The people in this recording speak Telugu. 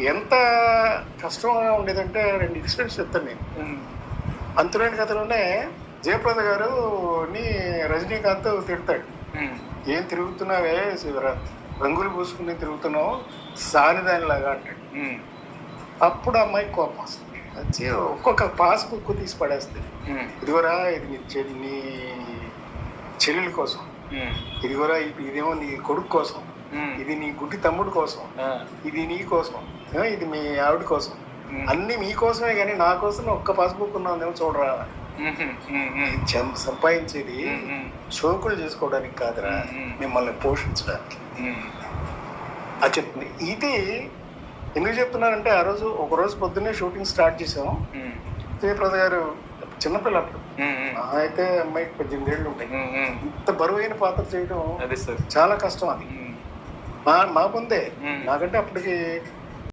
ఎంత కష్టంగా ఉండేదంటే 2 ఇన్సిడెంట్స్ చెప్తాను నేను. అంతులేని కథలోనే జయప్రద గారుని రజనీకాంత్ తిడతాడు. ఏం తిరుగుతున్నావే రంగులు పూసుకుని తిరుగుతున్నావు సానిదానిలాగా అంటాడు. అప్పుడు అమ్మాయికి కోపం వస్తుంది. వచ్చి ఒక్కొక్క పాస్బుక్ తీసి పడేస్తుంది. ఇదిగోరా ఇది నీ చెల్లెల కోసం, ఇదిగోరా ఇదేమో నీ కొడుకు కోసం, ఇది నీ గుడ్డి తమ్ముడు కోసం, ఇది నీ కోసం, ఇది మీ ఆవిడ కోసం, అన్ని మీకోసమే కానీ నా కోసం ఒక్క పాస్బుక్ ఉన్నాదేమో చూడరా. సంపాదించేది షోకులు చేసుకోవడానికి కాదురా, మిమ్మల్ని పోషించడానికి అది చెప్తుంది. ఇది ఎందుకు చెప్తున్నారంటే ఆ రోజు ఒకరోజు పొద్దున్నే షూటింగ్ స్టార్ట్ చేసాము. జయప్రద గారు చిన్నపిల్లప్పుడు అయితే అమ్మాయికి 18 ఏళ్ళు ఉంటాయి. ఇంత బరువైన పాత్ర చేయడం చాలా కష్టం. అది మా ముందే, నాకంటే అప్పటికి